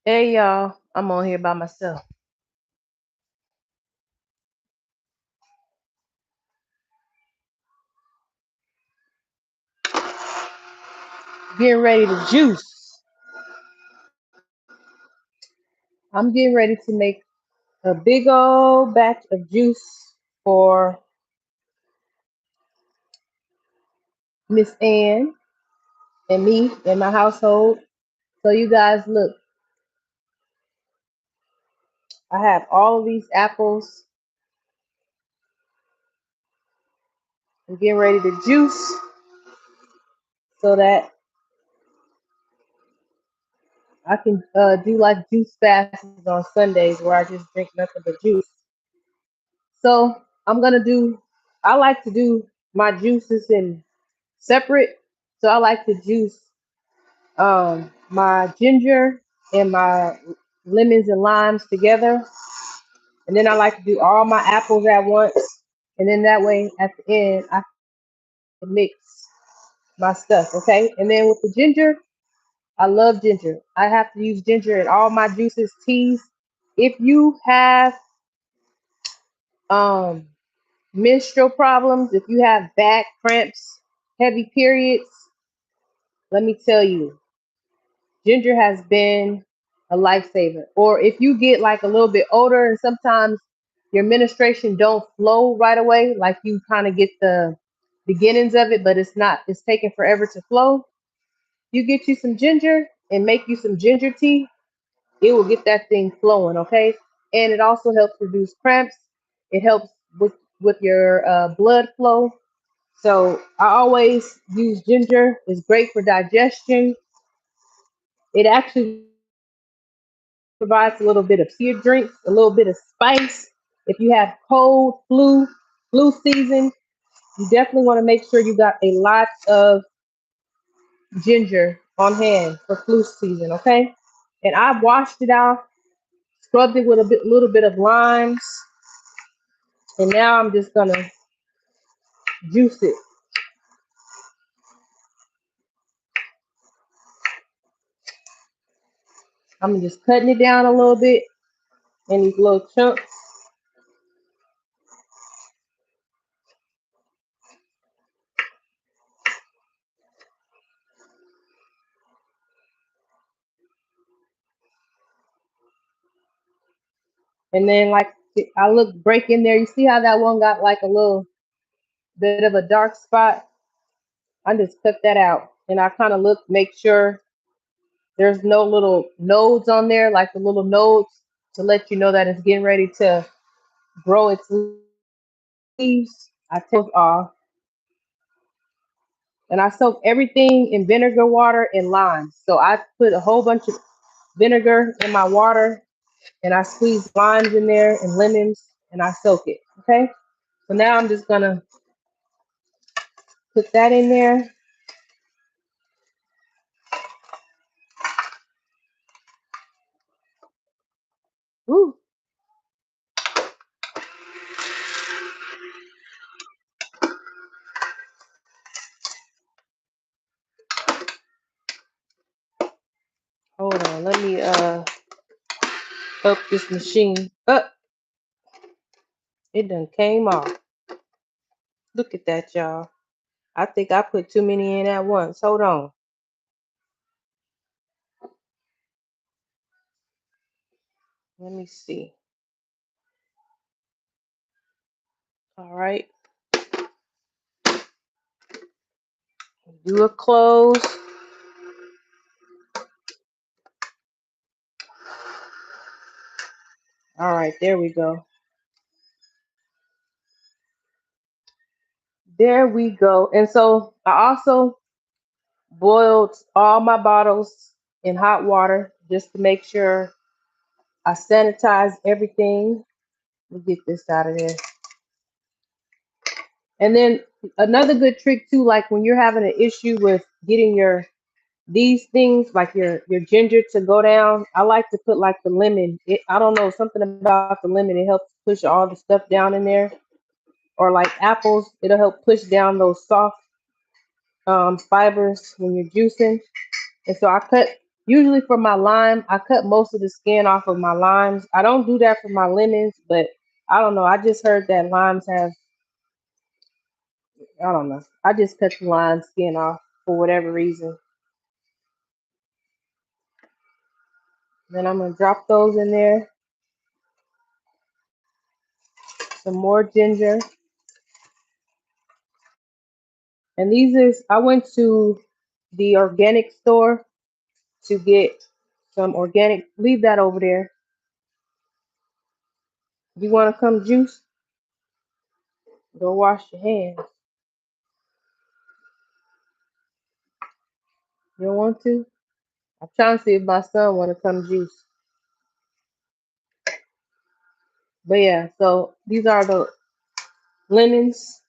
Hey y'all, I'm on here by myself. Getting ready to juice. I'm getting ready to make a big old batch of juice for Miss Ann and me and my household. So you guys look, I have all of these apples. I'm getting ready to juice so that I can do like juice fasts on Sundays where I just drink nothing but juice. So I'm gonna do. I like to do my juices in separate. So I like to juice my ginger and my lemons and limes together, and then I like to do all my apples at once, and then that way at the end I can mix my stuff. Okay, and then with the ginger, I love ginger. I have to use ginger in all my juices, teas. If you have um menstrual problems, if you have back cramps, heavy periods, let me tell you, ginger has been a lifesaver. Or if you get like a little bit older and sometimes your menstruation don't flow right away, like you kind of get the beginnings of it, but it's taking forever to flow. You get you some ginger and make you some ginger tea, it will get that thing flowing, okay? And it also helps reduce cramps. It helps with your blood flow. So I always use ginger. It's great for digestion. It actually provides a little bit of your drinks, a little bit of spice. If you have cold, flu season, you definitely want to make sure you got a lot of ginger on hand for flu season, okay? And I washed it out, scrubbed it with little bit of limes, and now I'm just gonna juice it. I'm just cutting it down a little bit in these little chunks. And then like I look break in there. You see how that one got like a little bit of a dark spot? I just cut that out. And I kind of look, make sure there's no little nodes on there, like the little nodes to let you know that it's getting ready to grow its leaves. I take those off and I soak everything in vinegar, water, and lime. So I put a whole bunch of vinegar in my water and I squeeze limes in there and lemons and I soak it. Okay. So now I'm just gonna put that in there. Woo. Hold on. Let me up this machine. Up. It done came off. Look at that, y'all. I think I put too many in at once. Hold on. Let me see. All right. Do a close. All right. There we go. There we go. And so I also boiled all my bottles in hot water just to make sure I sanitize everything. Let me get this out of there. And then another good trick too, like when you're having an issue with getting your these things like your ginger to go down, I like to put like the lemon. I don't know, something about the lemon. It helps push all the stuff down in there. Or like apples, it'll help push down those soft fibers when you're juicing. And so I cut Usually for my lime, I cut most of the skin off of my limes. I don't do that for my lemons, but I don't know. I just heard that limes have, I don't know. I just cut the lime skin off for whatever reason. Then I'm gonna drop those in there. Some more ginger. And these is, I went to the organic store to get some organic. Leave that over there. If you want to come juice, go wash your hands. You don't want to? I'm trying to see if my son want to come juice. But yeah, so these are the lemons.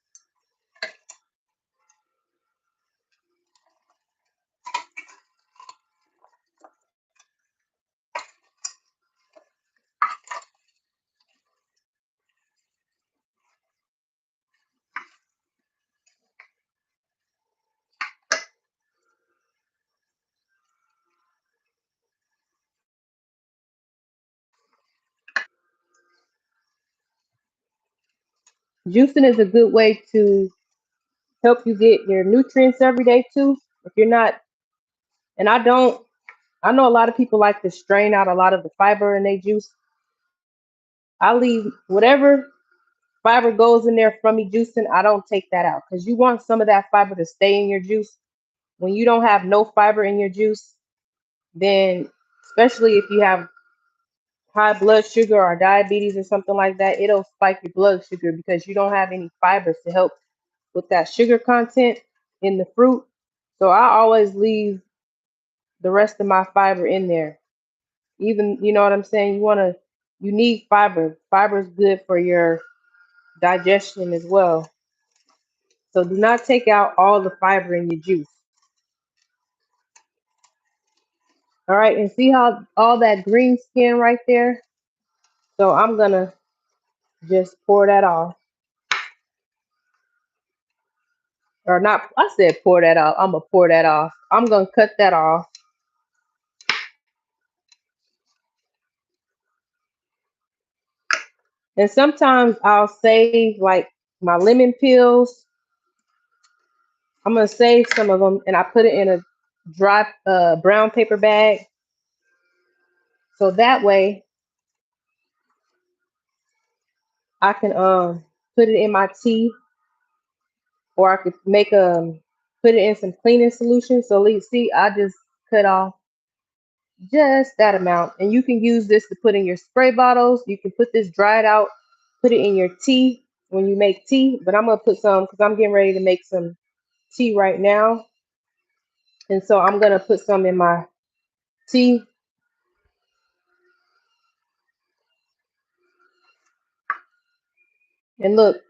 Juicing is a good way to help you get your nutrients every day too. If you're not, and I don't, I know a lot of people like to strain out a lot of the fiber in their juice. I leave whatever fiber goes in there from me juicing, I don't take that out because you want some of that fiber to stay in your juice. When you don't have no fiber in your juice, then especially if you have high blood sugar or diabetes or something like that, it'll spike your blood sugar because you don't have any fibers to help with that sugar content in the fruit. So I always leave the rest of my fiber in there. Even, you know what I'm saying? You need fiber. Fiber is good for your digestion as well. So do not take out all the fiber in your juice. All right, and see how all that green skin right there? So I'm gonna just pour that off. Or not, I said pour that off. I'm gonna pour that off. I'm gonna cut that off. And sometimes I'll save like my lemon peels. I'm gonna save some of them and I put it in a dry brown paper bag. So that way I can put it in my tea, or I could make put it in some cleaning solution. So let's see, I just cut off just that amount. And you can use this to put in your spray bottles. You can put this dried out, put it in your tea when you make tea. But I'm gonna put some because I'm getting ready to make some tea right now. And so I'm gonna put some in my tea. And look,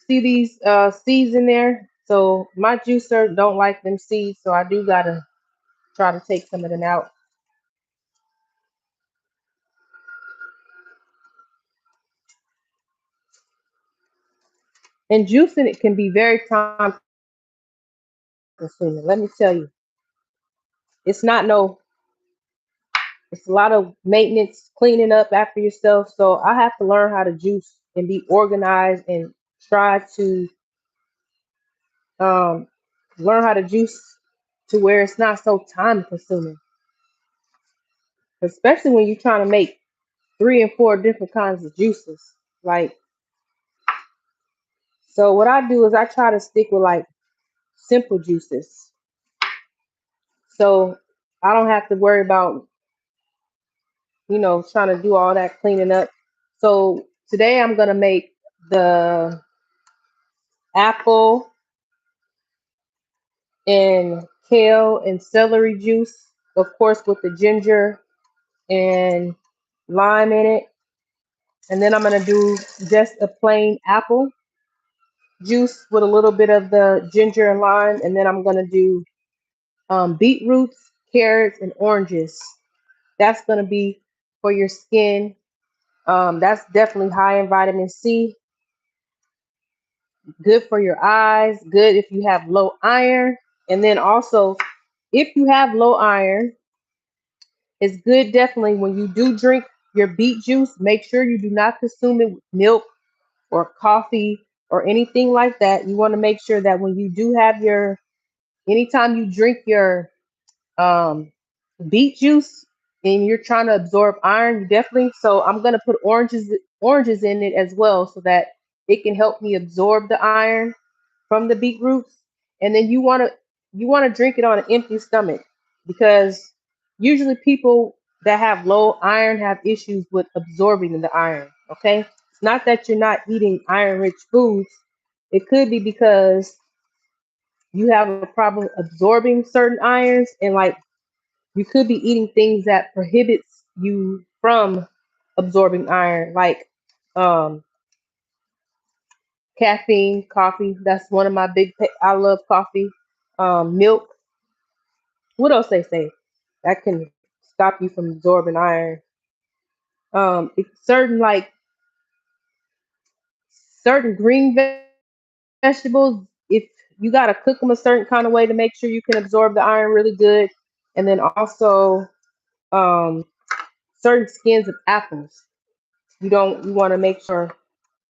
see these seeds in there? So my juicer don't like them seeds, so I do gotta try to take some of them out. And juicing it can be very time consuming. Let me tell you, it's not no, it's a lot of maintenance, cleaning up after yourself. So I have to learn how to juice and be organized and try to um, learn how to juice to where it's not so time consuming, especially when you're trying to make 3 and 4 different kinds of juices. Like, so what I do is I try to stick with like simple juices. So I don't have to worry about, trying to do all that cleaning up. So today I'm gonna make the apple and kale and celery juice, of course, with the ginger and lime in it. And then I'm gonna do just a plain apple juice with a little bit of the ginger and lime. And then I'm gonna do beetroots, carrots, and oranges. That's gonna be for your skin. That's definitely high in vitamin C. Good for your eyes. Good if you have low iron. And then also, if you have low iron, It's good definitely when you do drink your beet juice, make sure you do not consume it with milk or coffee or anything like that. You want to make sure that when you do have your, anytime you drink your um, beet juice and you're trying to absorb iron, you definitely. So I'm gonna put oranges in it as well, so that it can help me absorb the iron from the beetroots. And then you want to drink it on an empty stomach, because usually people that have low iron have issues with absorbing the iron. Okay, it's not that you're not eating iron rich foods. It could be because you have a problem absorbing certain irons, and like you could be eating things that prohibits you from absorbing iron, like um, caffeine, coffee. That's one of my I love coffee. Milk. What else they say that can stop you from absorbing iron? It's certain green vegetables. If you gotta cook them a certain kind of way to make sure you can absorb the iron really good, and then also um, certain skins of apples. You want to make sure.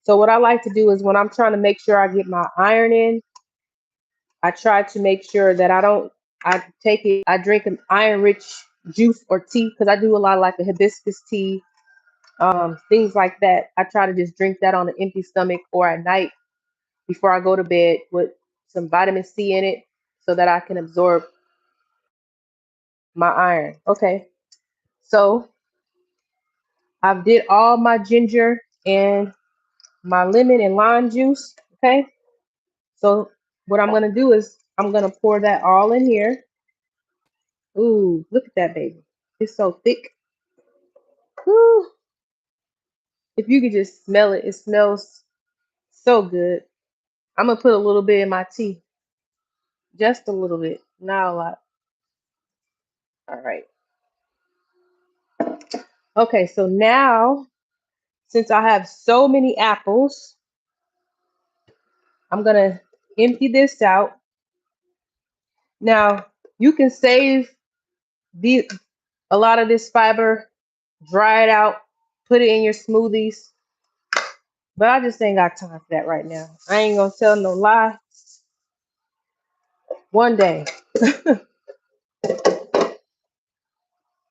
So what I like to do is when I'm trying to make sure I get my iron in, I try to make sure that I drink an iron rich juice or tea, because I do a lot of like the hibiscus tea, things like that. I try to just drink that on an empty stomach or at night before I go to bed with some vitamin C in it, so that I can absorb my iron. Okay. So I've did all my ginger and my lemon and lime juice. Okay. So what I'm gonna do is I'm gonna pour that all in here. Ooh, look at that baby. It's so thick. Ooh, if you could just smell it, it smells so good. I'm gonna put a little bit in my tea, just a little bit, not a lot. All right. Okay, so now since I have so many apples, I'm gonna empty this out. Now you can save the a lot of this fiber, dry it out, put it in your smoothies. But I just ain't got time for that right now. I ain't gonna tell no lie. One day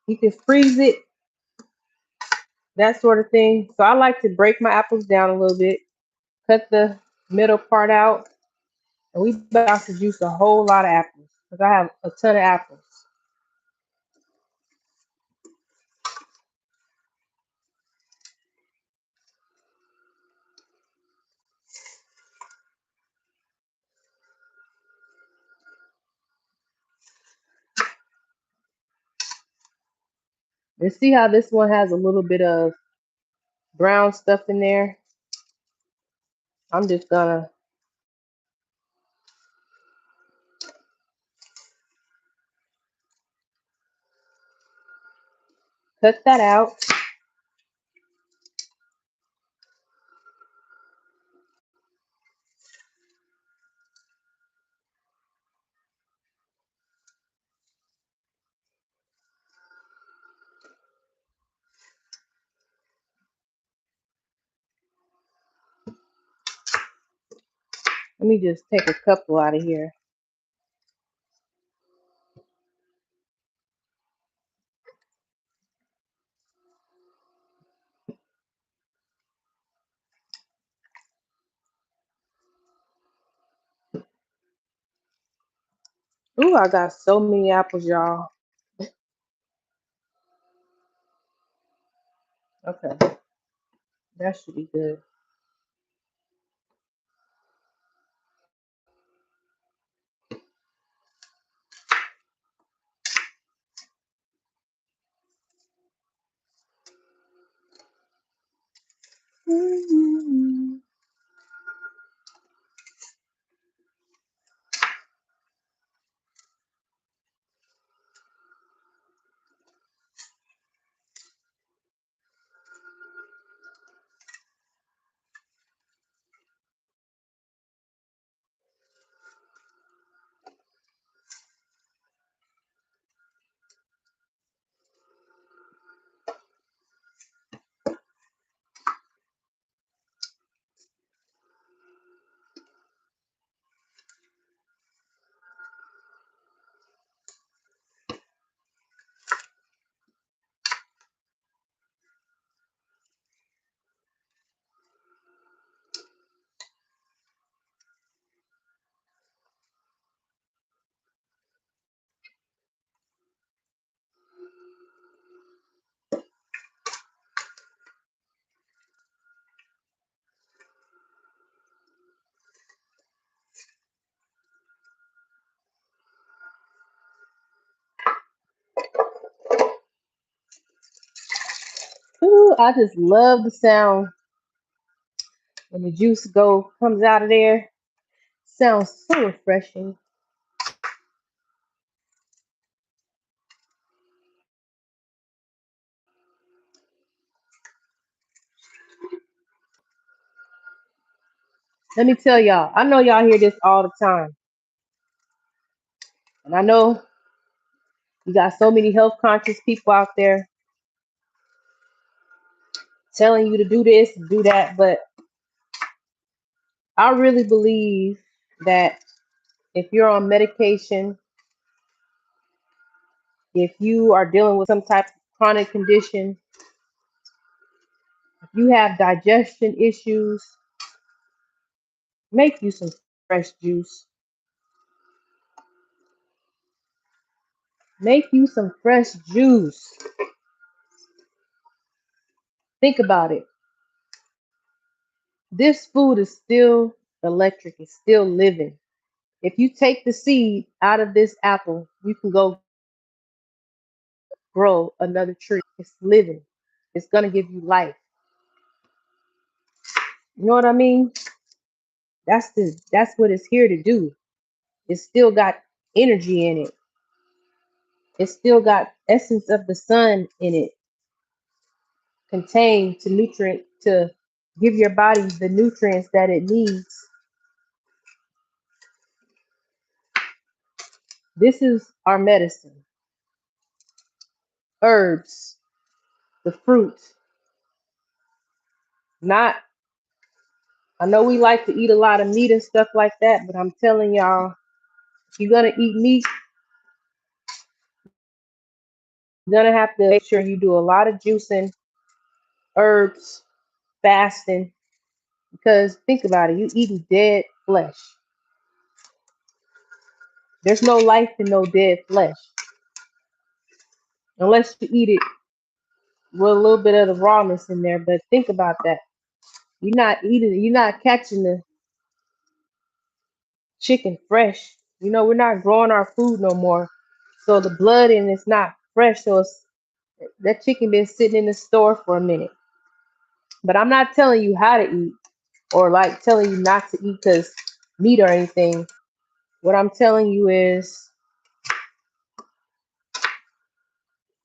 you can freeze it, that sort of thing. So I like to break my apples down a little bit, cut the middle part out, and we about to juice a whole lot of apples because I have a ton of apples. And see how this one has a little bit of brown stuff in there? I'm just gonna cut that out. Let me just take a couple out of here. Ooh, I got so many apples, y'all. Okay, that should be good. I just love the sound when the juice comes out of there. Sounds so refreshing. Let me tell y'all, I know y'all hear this all the time. And I know you got so many health conscious people out there telling you to do this, do that. But I really believe that if you're on medication, if you are dealing with some type of chronic condition, if you have digestion issues, make you some fresh juice. Make you some fresh juice. Think about it. This food is still electric, it's still living. If you take the seed out of this apple, you can go grow another tree. It's living. It's gonna give you life. You know what I mean? That's what it's here to do. It's still got energy in it. It's still got essence of the sun in it, contained to give your body the nutrients that it needs. This is our medicine. Herbs, the fruit. Not I know we like to eat a lot of meat and stuff like that, but I'm telling y'all, if you're gonna eat meat, you're gonna have to make sure you do a lot of juicing, herbs, fasting, because think about it, you eating dead flesh. There's no life in no dead flesh. Unless you eat it with a little bit of the rawness in there. But think about that. You're not catching the chicken fresh. You know, we're not growing our food no more. So the blood in it's not fresh. So that chicken been sitting in the store for a minute. But I'm not telling you how to eat or like telling you not to eat because meat or anything. What I'm telling you is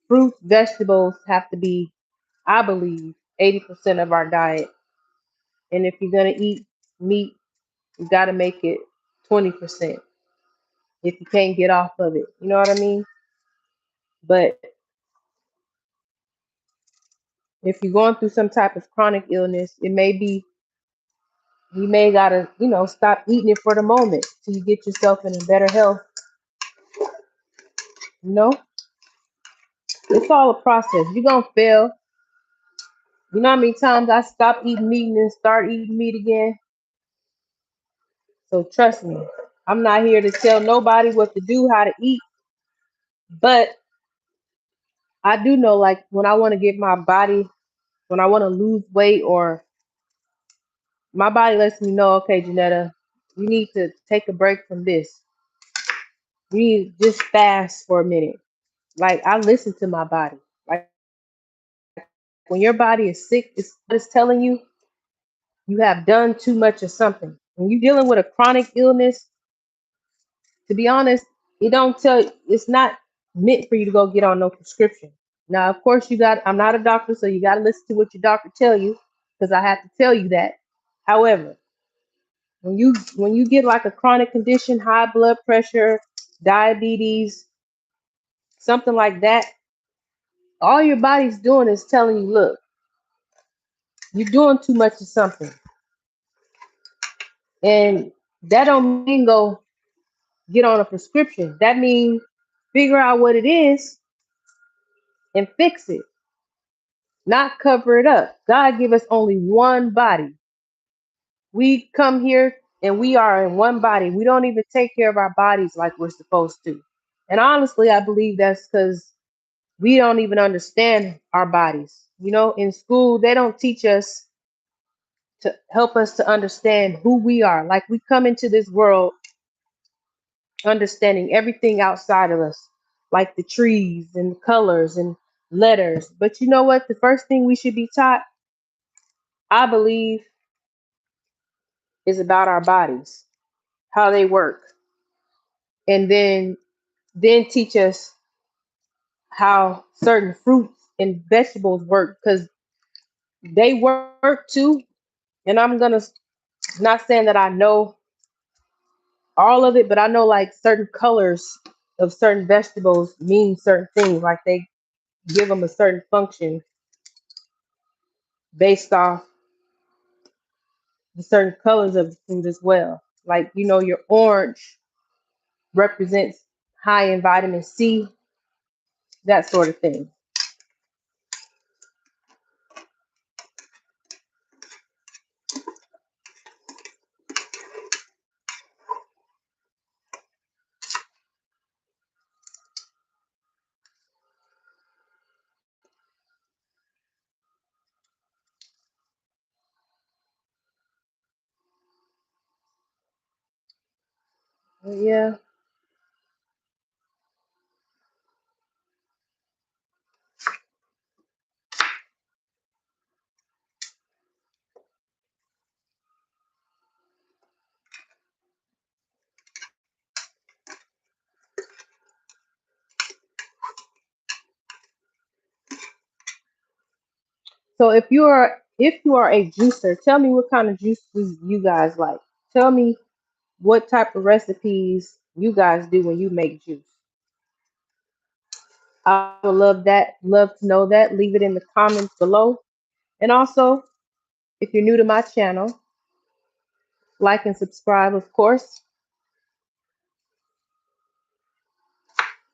fruits, vegetables have to be, I believe, 80% of our diet. And if you're gonna eat meat, you gotta make it 20% if you can't get off of it. You know what I mean? But if you're going through some type of chronic illness, it may be you may gotta, stop eating it for the moment till you get yourself in a better health. You know, it's all a process. You're gonna fail. You know how many times I stopped eating meat and then start eating meat again? So trust me, I'm not here to tell nobody what to do, how to eat, but I do know like when I want to get my body, when I want to lose weight or my body lets me know, okay, Janetta, you need to take a break from this. You need to just fast for a minute. Like I listen to my body. Like when your body is sick, it's telling you you have done too much of something. When you're dealing with a chronic illness, to be honest, it's not meant for you to go get on no prescription. Now, of course, I'm not a doctor, so you got to listen to what your doctor tell you because I have to tell you that. However, when you get like a chronic condition, high blood pressure, diabetes, something like that, all your body's doing is telling you, look, you're doing too much of something. And that don't mean go get on a prescription. That means figure out what it is and fix it, not cover it up. God give us only one body. We come here and we are in one body. We don't even take care of our bodies like we're supposed to. And honestly, I believe that's because we don't even understand our bodies. You know, in school, they don't teach us to help us to understand who we are. Like we come into this world understanding everything outside of us, like the trees and the colors and letters. But you know what? The first thing we should be taught, I believe, is about our bodies, how they work, and then teach us how certain fruits and vegetables work because they work too. And I'm gonna not saying that I know all of it, but I know like certain colors of certain vegetables mean certain things. Like they give them a certain function based off the certain colors of the food as well. Like your orange represents high in vitamin C, that sort of thing. Yeah. So if you are a juicer, tell me what kind of juices you guys like. Tell me what type of recipes you guys do when you make juice. I would love that. Love to know that. Leave it in the comments below. And also, if you're new to my channel, like and subscribe, of course.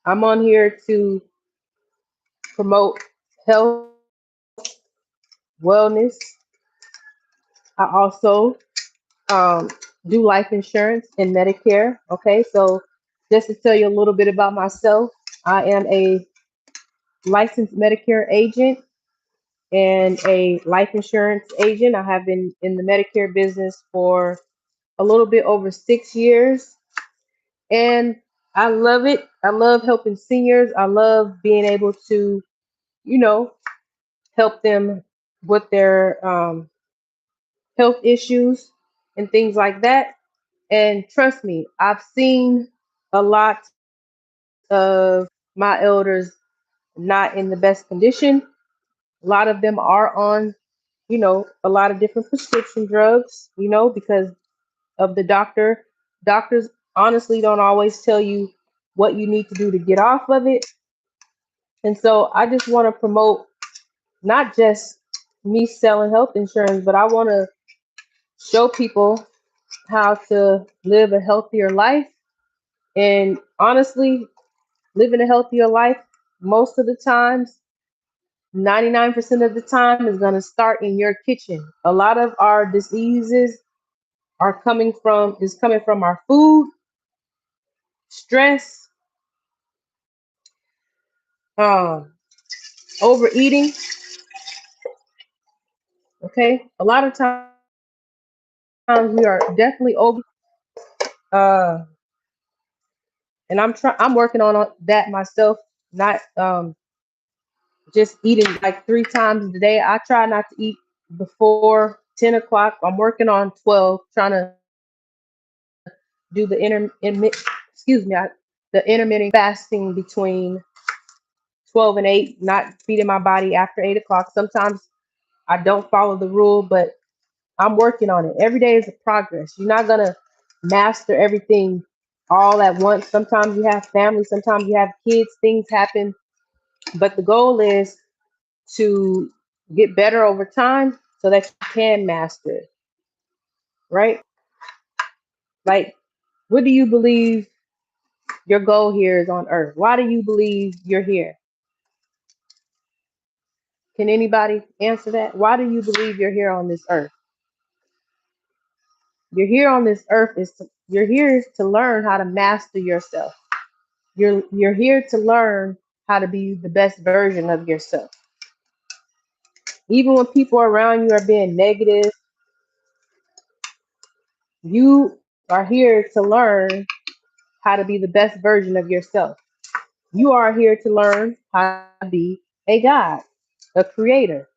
I'm on here to promote health, wellness. I also um, do life insurance and Medicare. Okay, so just to tell you a little bit about myself, I am a licensed Medicare agent and a life insurance agent. I have been in the Medicare business for a little bit over 6 years, and I love it. I love helping seniors. I love being able to, you know, help them with their health issues and things like that. And trust me, I've seen a lot of my elders not in the best condition. A lot of them are on, a lot of different prescription drugs, because of the doctor. Doctors honestly don't always tell you what you need to do to get off of it. And so I just want to promote not just me selling health insurance, but I want to show people how to live a healthier life. And honestly, living a healthier life, most of the times, 99% of the time, is going to start in your kitchen. A lot of our diseases is coming from our food, stress, um, overeating. Okay, a lot of times we are definitely over. Uh, and I'm working on that myself. Not just eating like 3 times a day. I try not to eat before 10 o'clock. I'm working on 12, trying to do excuse me, the intermittent fasting between 12 and 8, not feeding my body after 8 o'clock. Sometimes I don't follow the rule, but I'm working on it. Every day is a progress. You're not gonna master everything all at once. Sometimes you have family, sometimes you have kids, things happen. But the goal is to get better over time so that you can master it, right? Like, what do you believe your goal here is on earth? Why do you believe you're here? Can anybody answer that? Why do you believe you're here on this earth? You're here to learn how to master yourself. You're here to learn how to be the best version of yourself. Even when people around you are being negative, you are here to learn how to be the best version of yourself. You are here to learn how to be a God, a creator.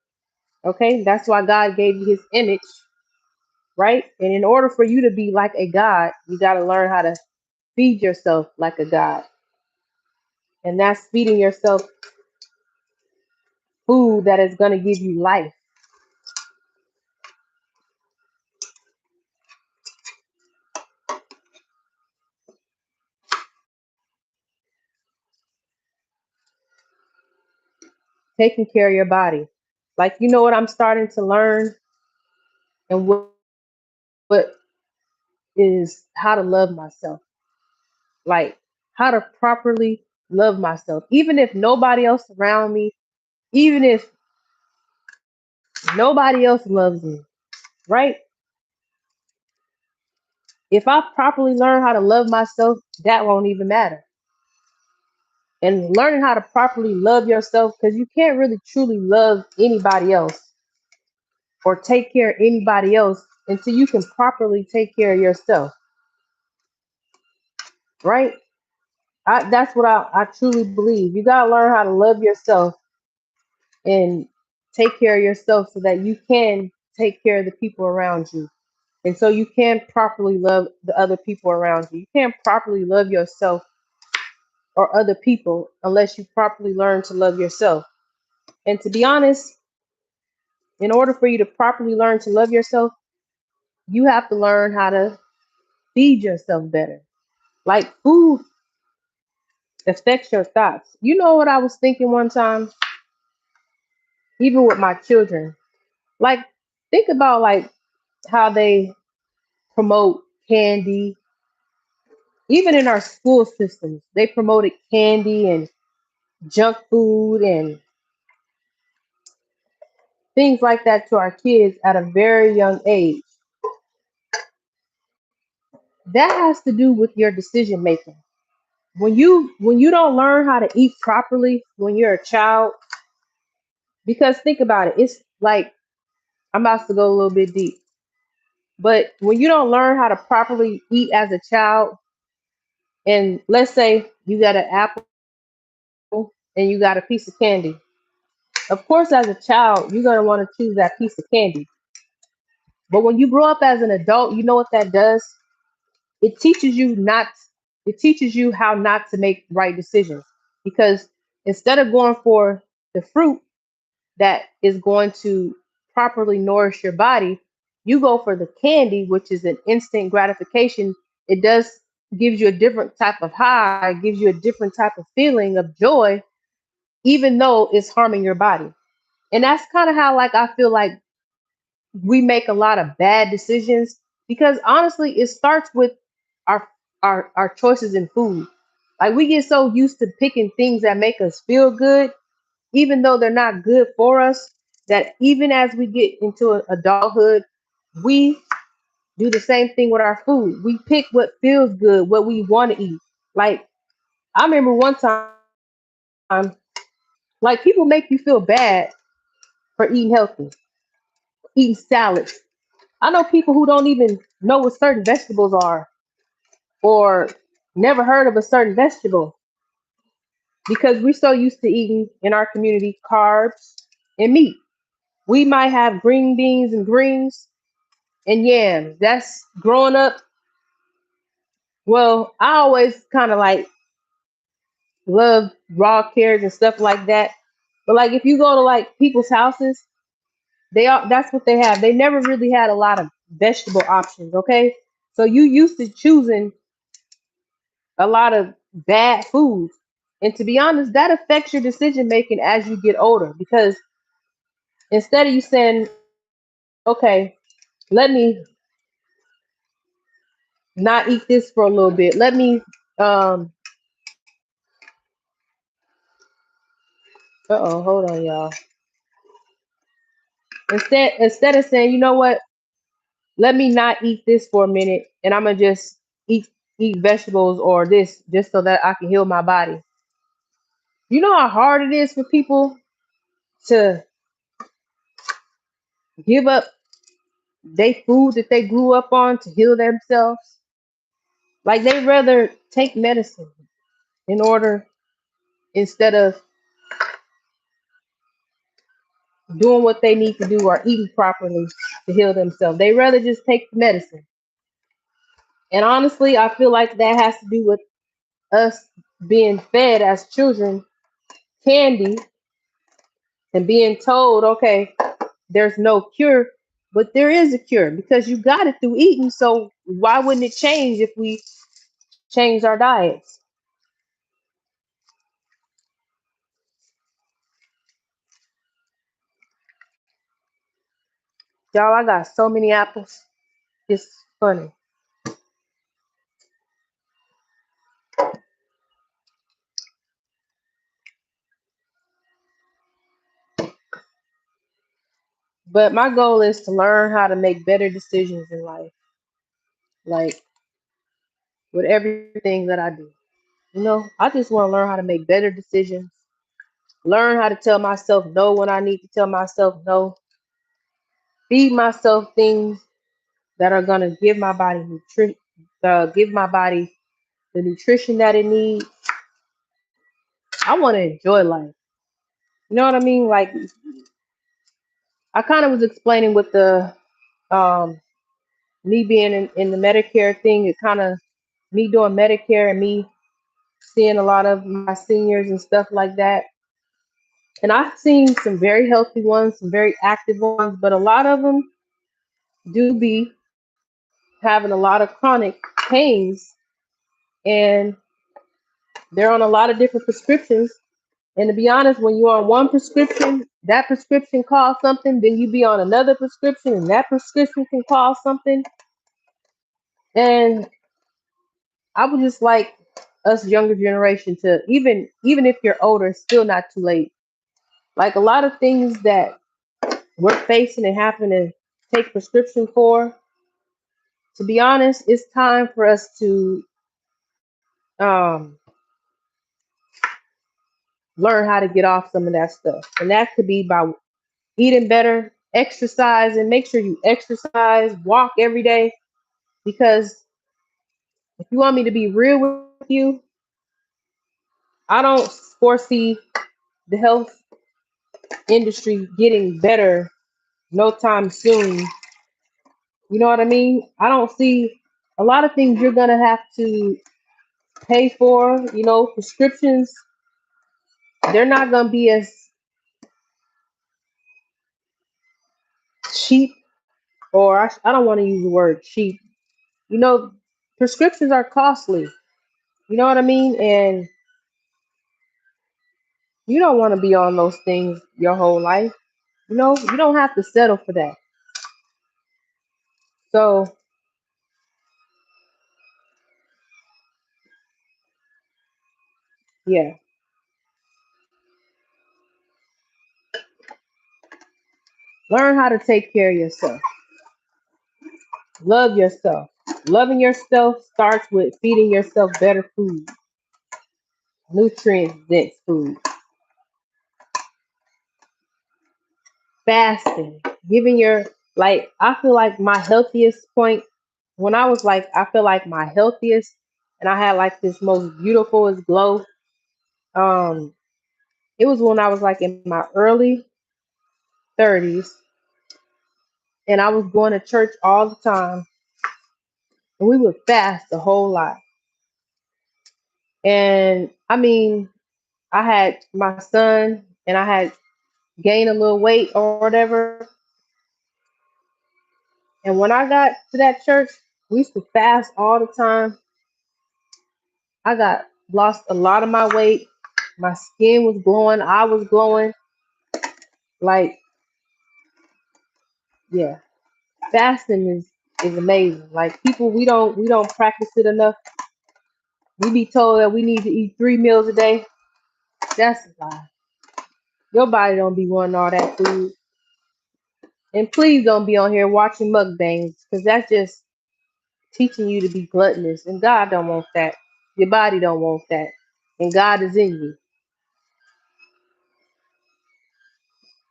Okay, that's why God gave you his image, right? And in order for you to be like a God, you got to learn how to feed yourself like a God. And that's feeding yourself food that is going to give you life. Taking care of your body. Like, you know what I'm starting to learn, and what is how to love myself. Like, how to properly love myself. Even if nobody else around me, even if nobody else loves me, right? If I properly learn how to love myself, that won't even matter. And learning how to properly love yourself, because you can't really truly love anybody else or take care of anybody else until you can properly take care of yourself, right? That's what I truly believe. You got to learn how to love yourself and take care of yourself so that you can take care of the people around you. And so you can properly love the other people around you. You can't properly love yourself or other people unless you properly learn to love yourself. And to be honest, in order for you to properly learn to love yourself, you have to learn how to feed yourself better. Like, food affects your thoughts. You know what I was thinking one time, even with my children? Like, think about like how they promote candy. Even in our school systems, they promoted candy and junk food and things like that to our kids at a very young age. That has to do with your decision making. When you don't learn how to eat properly when you're a child, because think about it, it's like, I'm about to go a little bit deep, but when you don't learn how to properly eat as a child, and let's say you got an apple and you got a piece of candy, of course as a child you're going to want to choose that piece of candy. But when you grow up as an adult, you know what that does? It teaches you not it teaches you how not to make right decisions, because instead of going for the fruit that is going to properly nourish your body, you go for the candy, which is an instant gratification. It does gives you a different type of high, gives you a different type of feeling of joy, even though it's harming your body. And that's kind of how, like, I feel like we make a lot of bad decisions, because honestly it starts with our our choices in food. Like, we get so used to picking things that make us feel good even though they're not good for us, that even as we get into adulthood, we do the same thing with our food. We pick what feels good, what we want to eat. Like, I remember one time, like, people make you feel bad for eating healthy, eating salads. I know people who don't even know what certain vegetables are, or never heard of a certain vegetable, because we're so used to eating in our community carbs and meat. We might have green beans and greens and yams. That's growing up. Well, I always kind of like love raw carrots and stuff like that. But like, if you go to like people's houses, they are that's what they have. They never really had a lot of vegetable options. Okay, so you used to choosing a lot of bad foods. And to be honest, that affects your decision making as you get older, because instead of you saying, okay, let me not eat this for a little bit, let me, hold on, y'all. Instead of saying, you know what, let me not eat this for a minute and I'm gonna just eat eat vegetables or this just so that I can heal my body. You know how hard it is for people to give up they food that they grew up on to heal themselves? Like, they rather take medicine in order instead of doing what they need to do or eating properly to heal themselves. They rather just take the medicine. And honestly, I feel like that has to do with us being fed as children candy and being told, okay, there's no cure, but there is a cure because you got it through eating. So why wouldn't it change if we change our diets? Y'all, I got so many apples. It's funny. But my goal is to learn how to make better decisions in life, like with everything that I do. I just want to learn how to make better decisions, learn how to tell myself no when I need to tell myself no, feed myself things that are gonna give my body give my body the nutrition that it needs. I want to enjoy life. You know what I mean? Like I kind of was explaining with the um me being in the Medicare thing. It kind of me doing Medicare and me seeing a lot of my seniors and stuff like that. And I've seen some very healthy ones, some very active ones, but a lot of them do be having a lot of chronic pains, and they're on a lot of different prescriptions. And to be honest, when you're on one prescription, that prescription costs something, then you be on another prescription, and that prescription can cost something. And I would just like us younger generation to even if you're older, it's still not too late. Like a lot of things that we're facing and having to take prescription for, to be honest, it's time for us to um, learn how to get off some of that stuff. And that could be by eating better, exercise, and make sure you exercise, walk every day. Because if you want me to be real with you, I don't foresee the health industry getting better no time soon. You know what I mean? I don't see a lot of things you're gonna have to pay for. Prescriptions, they're not gonna be as cheap, or I don't want to use the word cheap. You know, prescriptions are costly. You know what I mean? And you don't want to be on those things your whole life. You don't have to settle for that. So, yeah, learn how to take care of yourself. Love yourself. Loving yourself starts with feeding yourself better food, nutrient dense food, fasting, giving like, I feel like my healthiest point when I was like, I feel like my healthiest and I had like this most beautiful glow. Um, it was when I was like in my early 30s and I was going to church all the time and we would fast a whole lot. And I mean, I had my son and I had gained a little weight or whatever. And when I got to that church, we used to fast all the time. I got lost a lot of my weight. My skin was glowing. I was glowing. Like, yeah, fasting is amazing. Like people, we don't practice it enough. We be told that we need to eat 3 meals a day. That's a lie. Your body don't be wanting all that food. And please don't be on here watching mukbangs because that's just teaching you to be gluttonous. And God don't want that. Your body don't want that. And God is in you.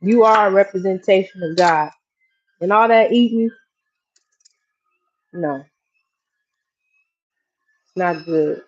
You are a representation of God. And all that eating, no, it's not good.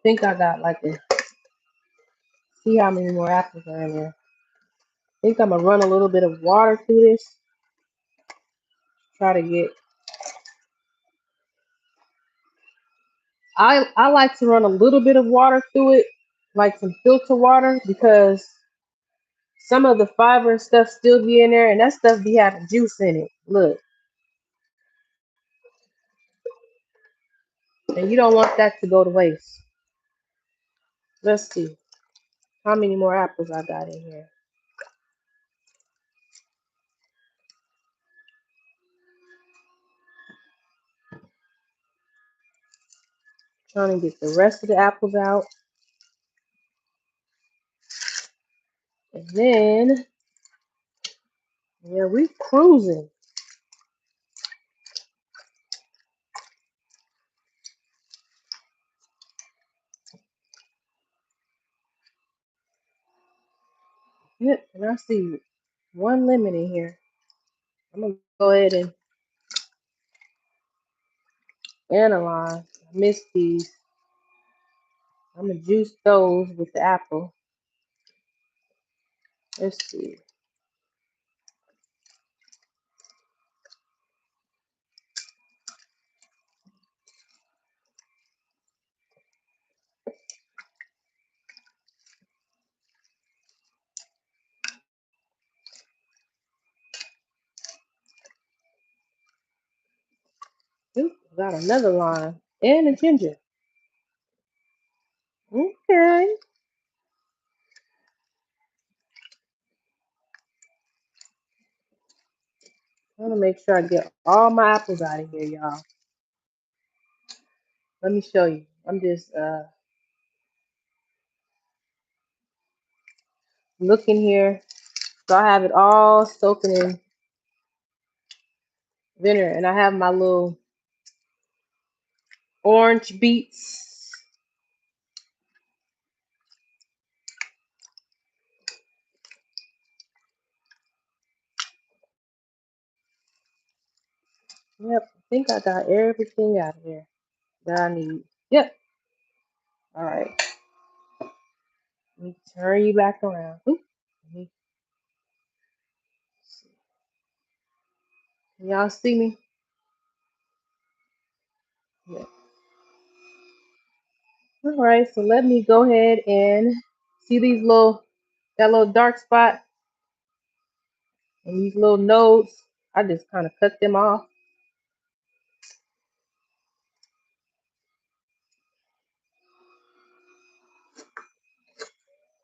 think I got like a, see how many more apples are in there. I think I'm gonna run a little bit of water through this. Try to get. I like to run a little bit of water through it, like some filter water, because some of the fiber and stuff still be in there, and that stuff be having juice in it. Look, and you don't want that to go to waste. Let's see how many more apples I got in here. Trying to get the rest of the apples out, and then yeah, we cruising. Yep, and I see one lemon in here. I'm gonna go ahead and analyze. I missed these. I'm gonna juice those with the apple. Let's see. Oop, got another lime and a ginger. Okay. I want to make sure I get all my apples out of here, y'all. Let me show you. I'm just looking here. So I have it all soaking in vinegar, and I have my little orange beets. Yep, I think I got everything out of here that I need. Yep. All right. Let me turn you back around. Oop. Let me see. Can y'all see me? Yeah. All right, so let me go ahead and see these that little dark spot and these little nodes. I just kind of cut them off.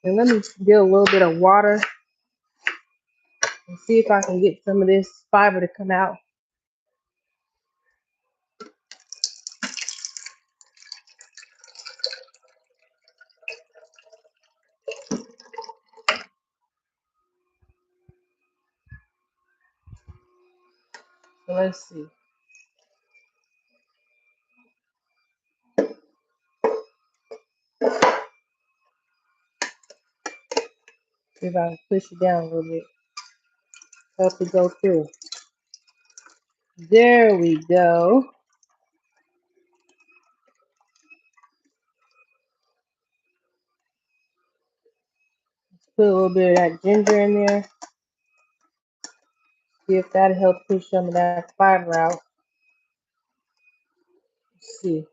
And let me get a little bit of water and see if I can get some of this fiber to come out. So let's see. See if I can push it down a little bit. Help it go through. There we go. Put a little bit of that ginger in there. See if that'll help push some of that fiber out. Let's see.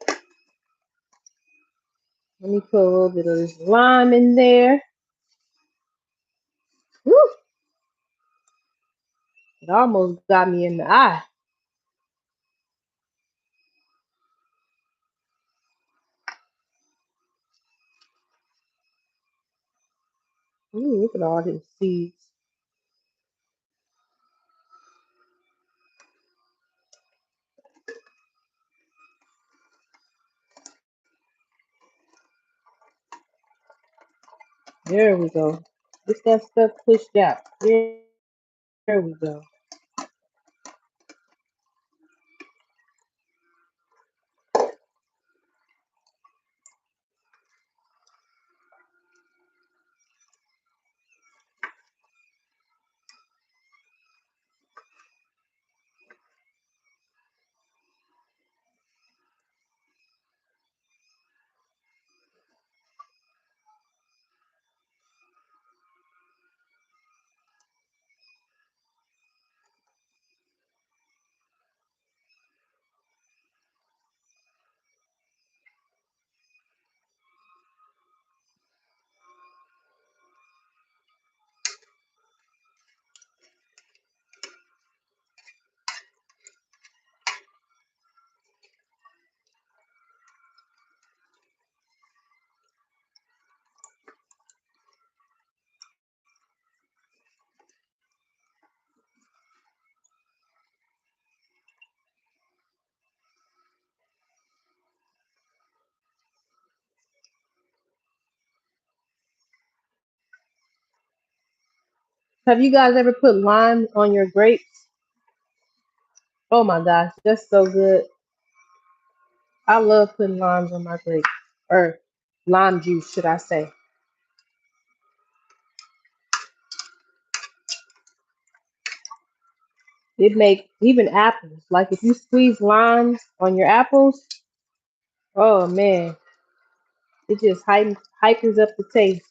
Let me put a little bit of this lime in there. Woo! It almost got me in the eye. Ooh, look at all these seeds. There we go. Get that stuff pushed out. There we go. Have you guys ever put lime on your grapes? Oh my gosh, that's so good. I love putting limes on my grapes, or lime juice, should I say. It make even apples. Like if you squeeze limes on your apples, oh man, it just hypens up the taste.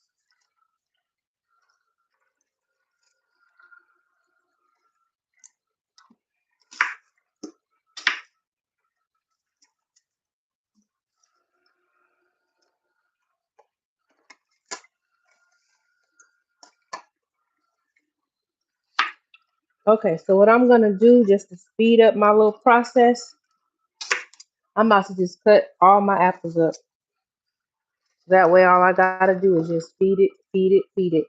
Okay, so what I'm gonna do just to speed up my little process, I'm about to just cut all my apples up. That way, all I gotta do is just feed it, feed it, feed it.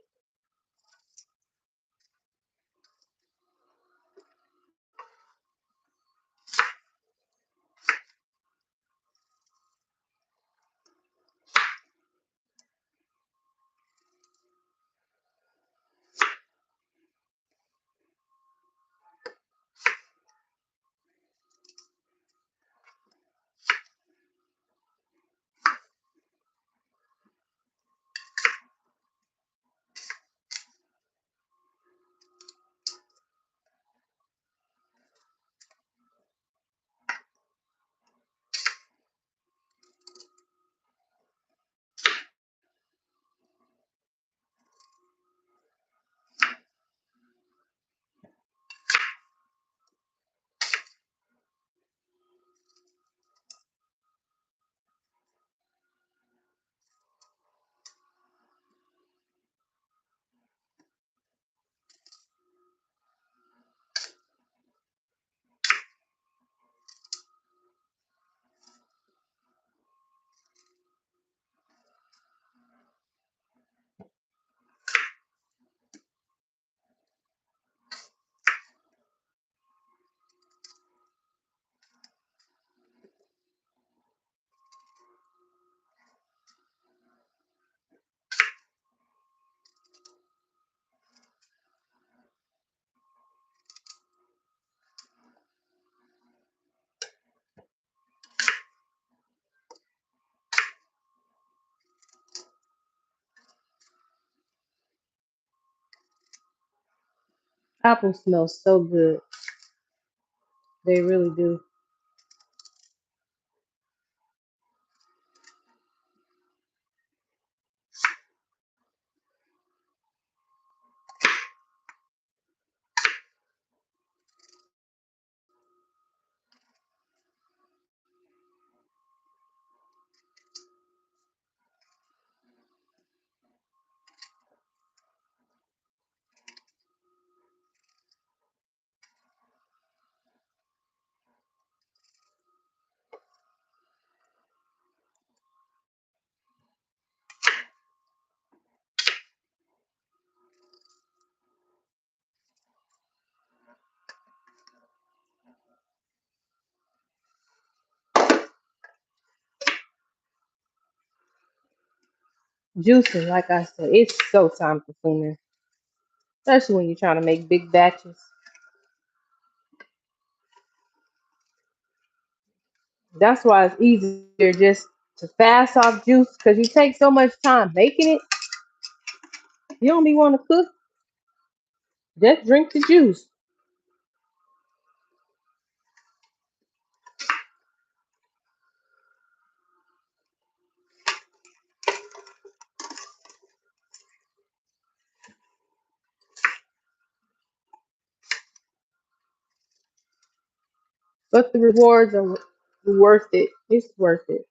Apples smell so good. They really do. Juicing, like I said, it's so time consuming, especially when you're trying to make big batches. That's why it's easier just to fast off juice because you take so much time making it. You don't be want to cook. Just drink the juice. But the rewards are worth it. It's worth it.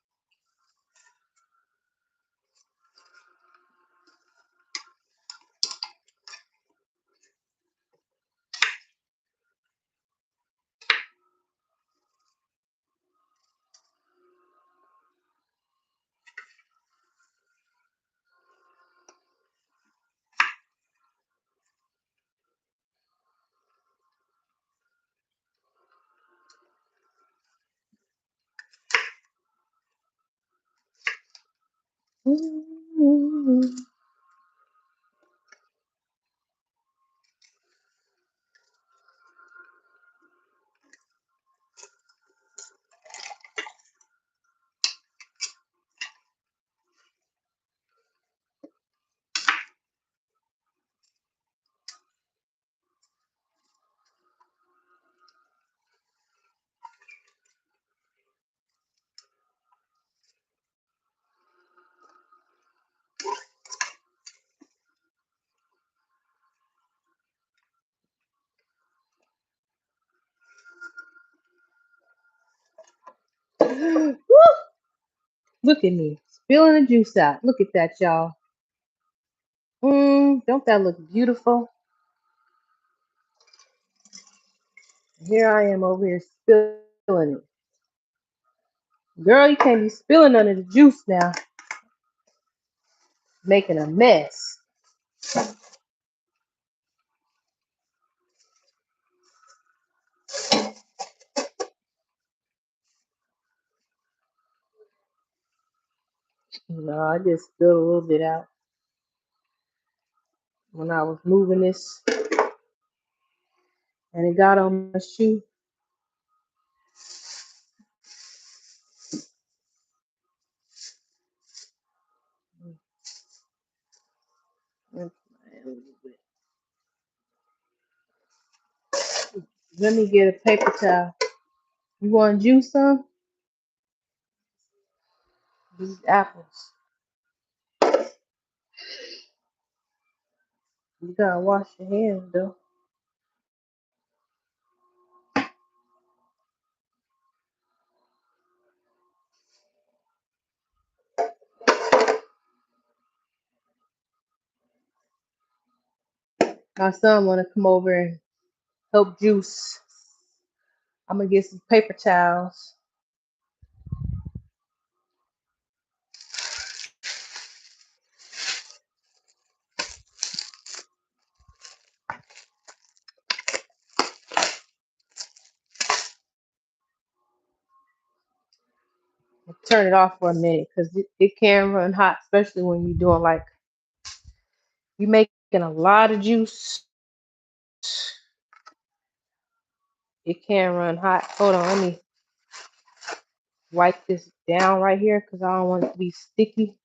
Woo! Look at me spilling the juice out. Look at that, y'all. Don't that look beautiful? Here I am over here spilling it. Girl, you can't be spilling none of the juice now. Making a mess. No, I just spilled a little bit out when I was moving this, and it got on my shoe. Let me get a paper towel. You want to juice some? These apples. You gotta wash your hands though. My son wanna come over and help juice. I'm gonna get some paper towels. Turn it off for a minute because it can run hot, especially when you're doing like you making a lot of juice. It can run hot. Hold on, let me wipe this down right here because I don't want it to be sticky.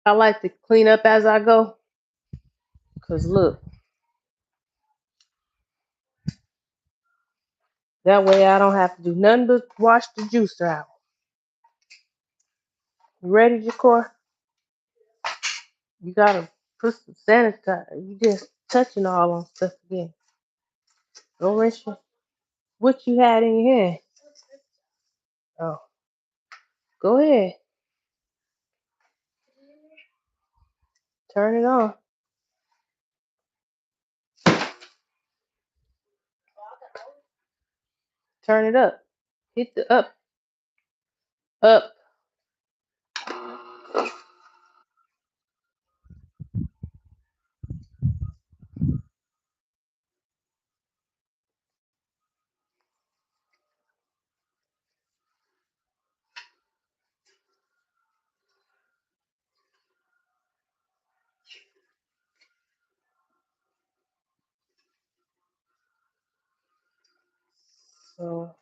I like to clean up as I go because look, that way I don't have to do nothing but wash the juicer out. You ready, Jakor? You gotta put some sanitizer. You just touching all on stuff again. Go rinse your, what you had in your hand. Oh, go ahead. Turn it on. Turn it up. Hit the up. Up. So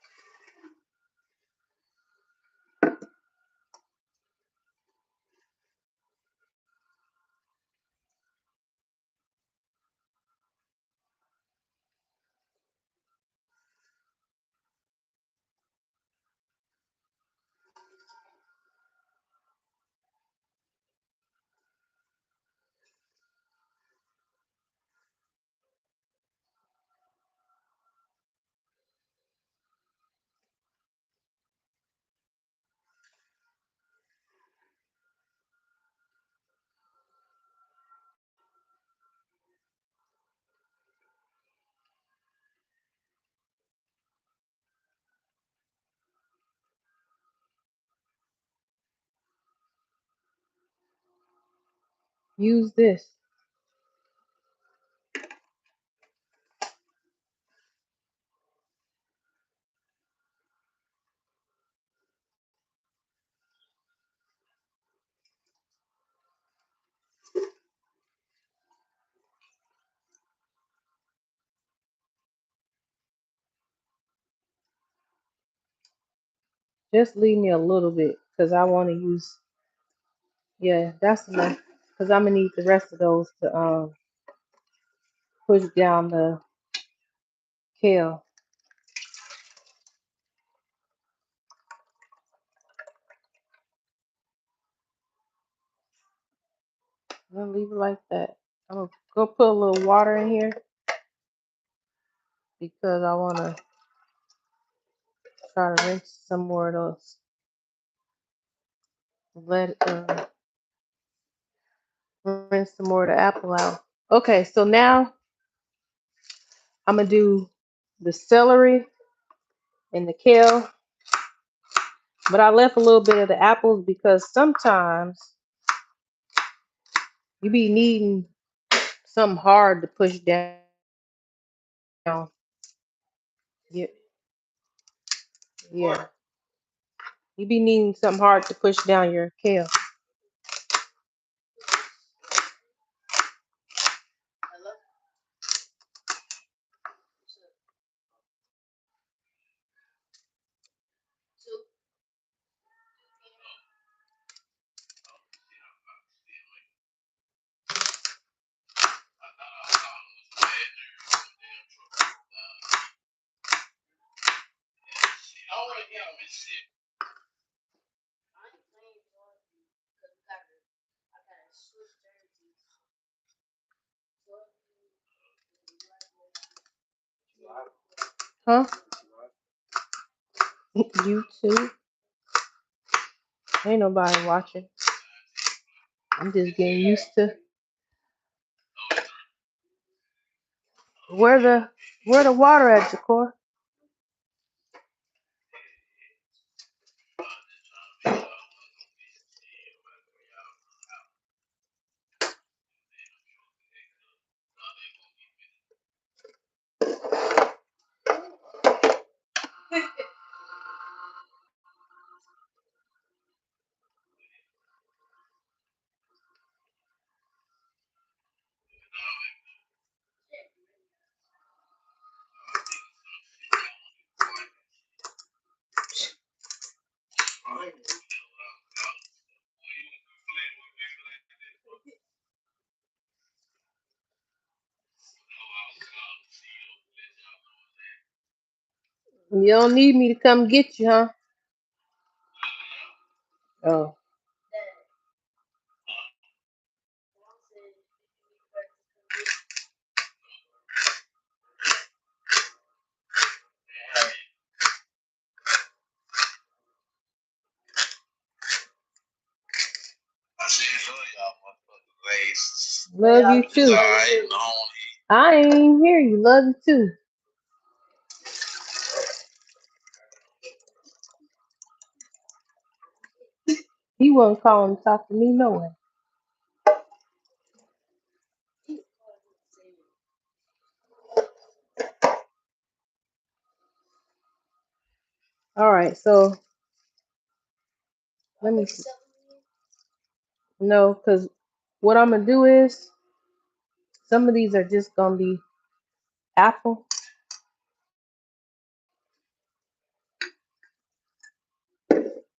use this. Just leave me a little bit because I want to use. Yeah, that's enough. Because I'm gonna need the rest of those to push down the kale. I'm gonna leave it like that. I'm gonna go put a little water in here because I want to try to rinse some more of those. Let rinse some more of the apple out. Okay, so now I'm gonna do the celery and the kale, but I left a little bit of the apples because sometimes you be needing something hard to push down. Yeah, yeah. You be needing something hard to push down your kale. Huh? YouTube? Ain't nobody watching. I'm just getting used to where the water at, Jakor. You don't need me to come get you, huh? Oh. Love you too. I ain't hear you. Love you too. He wasn't calling to talk to me no way. All right, so let me see. No, because what I'm gonna do is some of these are just gonna be apple.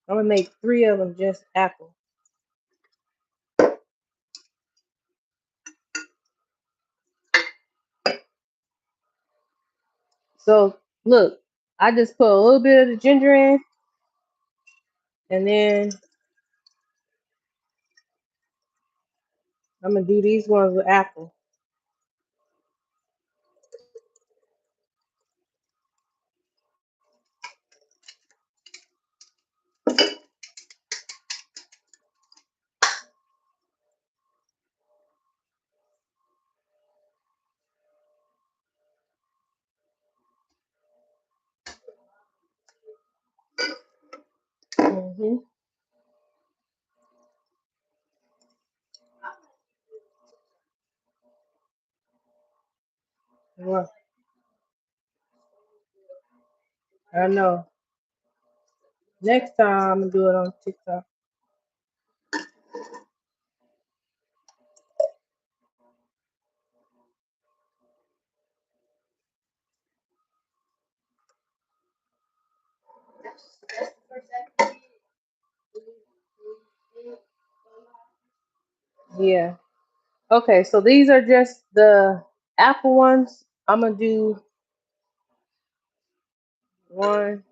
I'm gonna make 3 of them just apple. So look, I just put a little bit of the ginger in, and then I'm gonna do these ones with apple. Hmm. Well, I know. Next time I'm gonna do it on TikTok. Yeah. Okay, so these are just the apple ones. I'm gonna do one,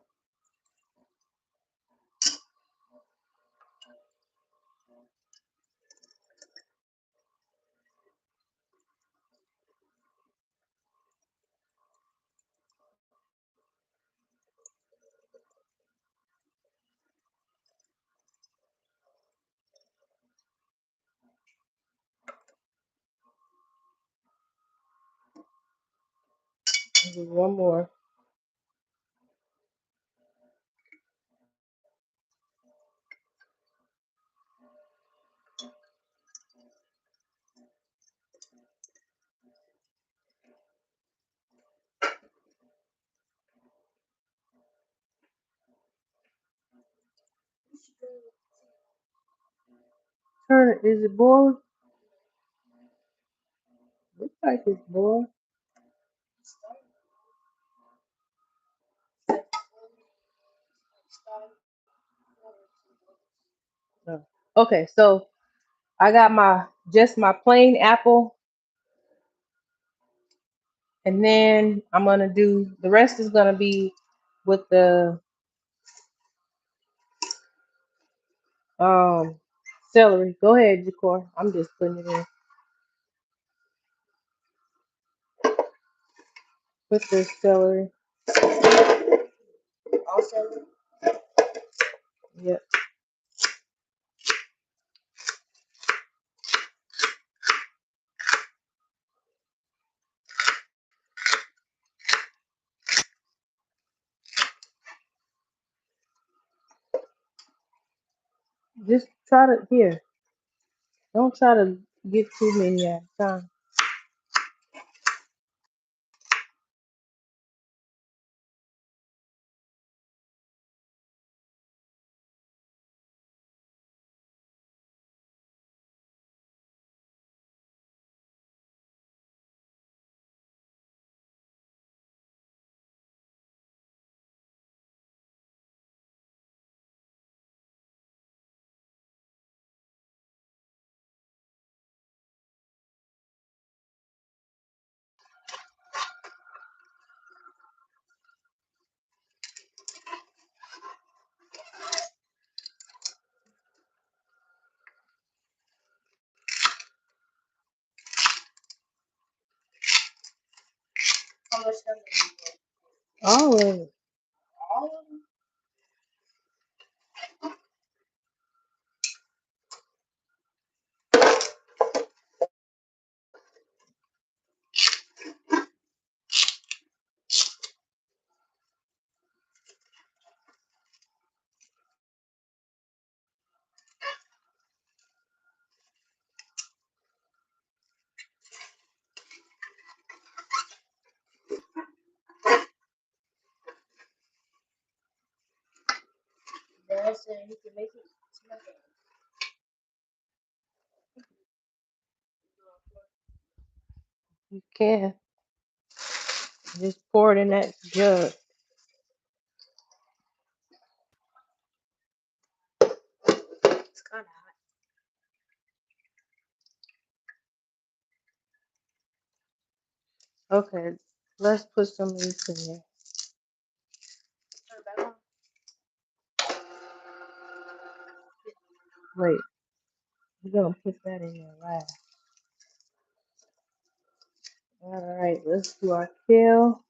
and do one more. Turn it. Is it boiling? Looks like it's boiling. No. Okay, so I got my just my plain apple, and then I'm gonna do the rest is gonna be with the um celery. Go ahead, Jakor. I'm just putting it in with the celery. Yep. Just try to here. Don't try to get too many at a time. All of it. You can just pour it in that jug. Okay, let's put some of this in there. Wait, we're gonna put that in there last. All right, let's do our kale.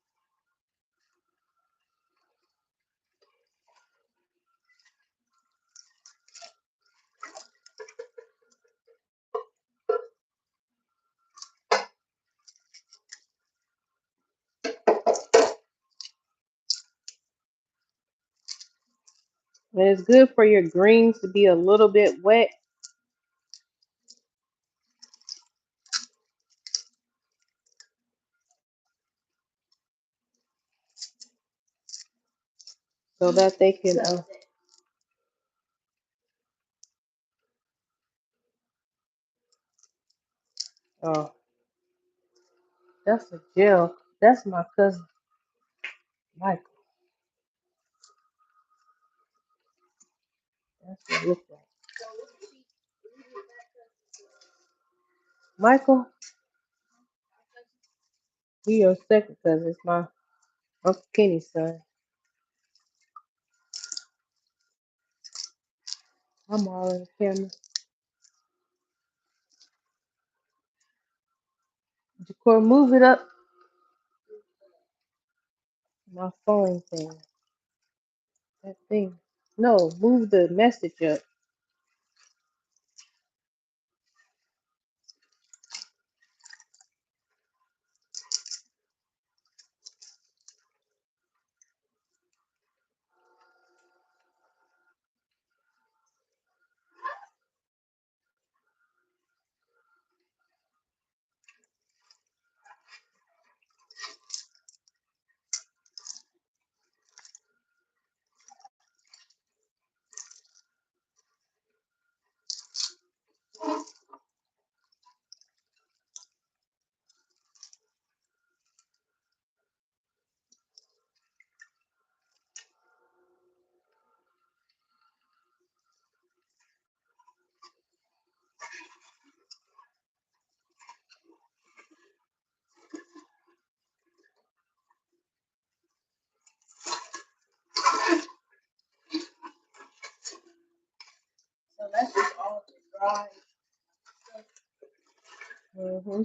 And it's good for your greens to be a little bit wet. so that they can. Oh, that's a gel. That's my cousin Michael. That's what it looks like. Michael, he your second cousin. It's my Uncle Kenny's son. I'm all in the camera. Jacob, move it up. My phone thing. That thing. No, move the message up. So that's just all the dry. Mm-hmm.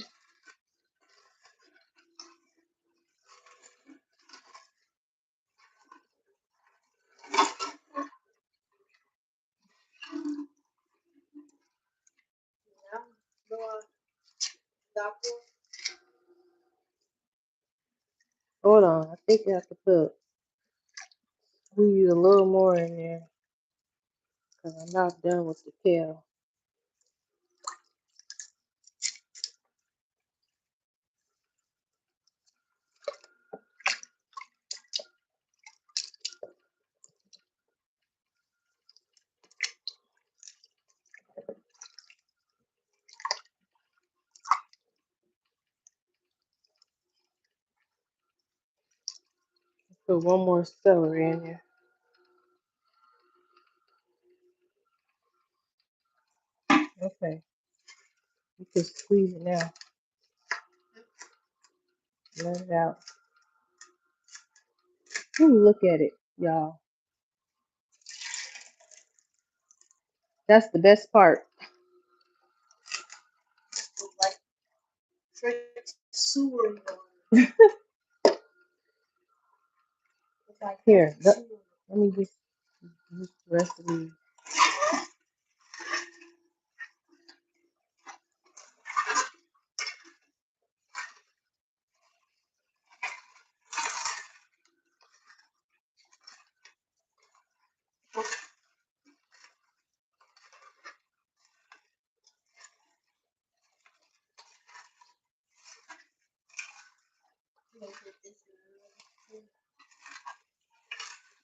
Hold on. I think I have to put squeeze a little more in there because I'm not done with the kale. Put one more celery in there. Okay. You can squeeze it now. Let it out. Ooh, look at it, y'all. That's the best part. Here, let me just use the rest of these.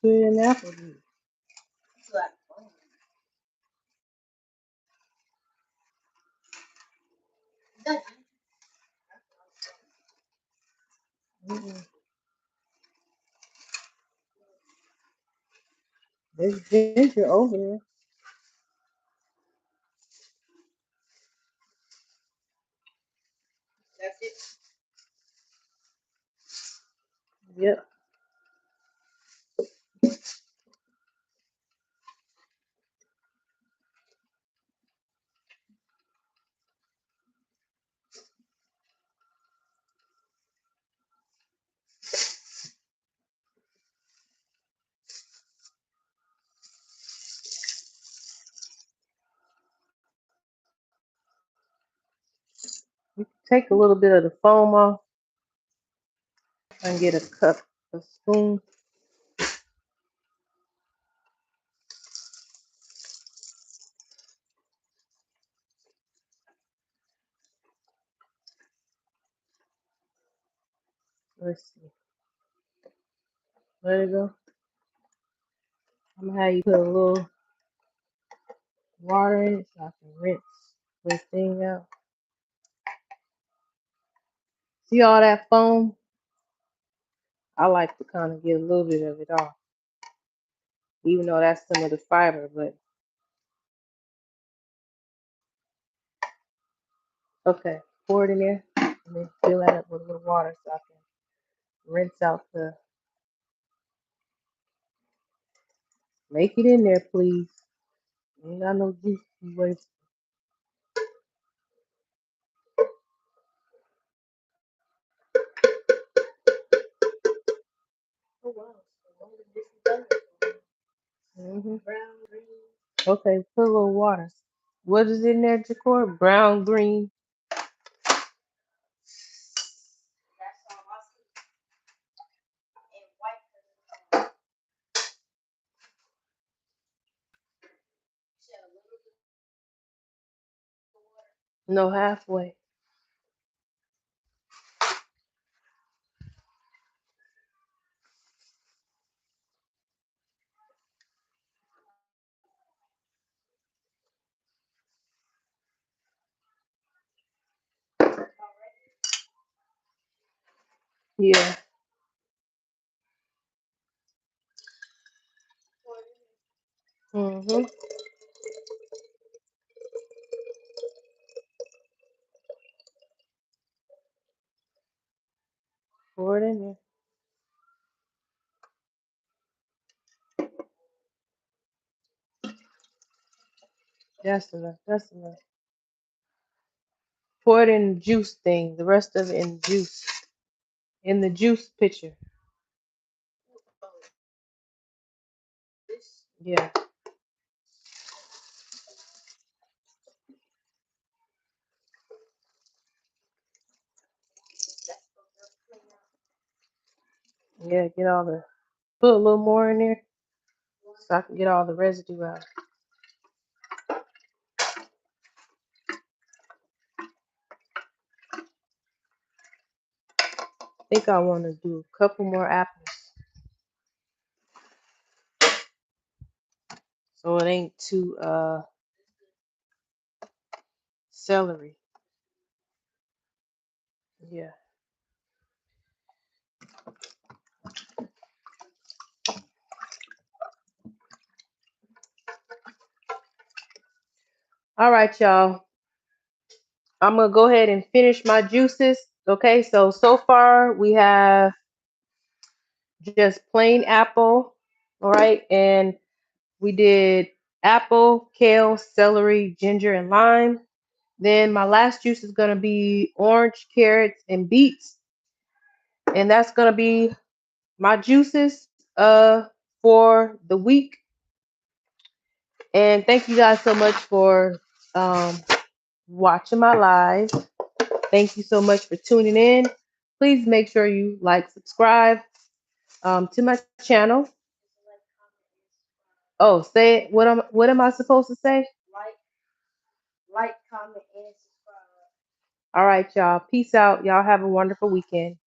Put it in the apple juice. Mm-mm. There's ginger over there. Yep. Take a little bit of the foam off and get a cup, a spoon. Let's see. There you go. I'm gonna have you put a little water in it so I can rinse this thing out. See all that foam? I like to kind of get a little bit of it off, even though that's some of the fiber. But okay, pour it in there and then fill that up with a little water so I can rinse out the. Make it in there, please. Ain't got no juice to waste. Mm-hmm. Okay, put a little water. What is in there, Jakor? Brown, green. No, halfway. Yeah. Mm-hmm. Pour it in there. That's enough. That's enough. Pour it in the juice thing. The rest of it in juice. In the juice pitcher. Yeah. Yeah, get all the put a little more in there so I can get all the residue out. I think I want to do a couple more apples so it ain't too celery. Yeah. All right, y'all. I'm gonna go ahead and finish my juices. Okay, so far we have just plain apple, all right, and we did apple, kale, celery, ginger, and lime. Then my last juice is gonna be orange, carrots, and beets, and that's gonna be my juices for the week. And thank you guys so much for um, watching my live. Thank you so much for tuning in. Please make sure you like, subscribe to my channel. Oh, say it. What am I supposed to say? Like, comment, and subscribe. All right, y'all. Peace out. Y'all have a wonderful weekend.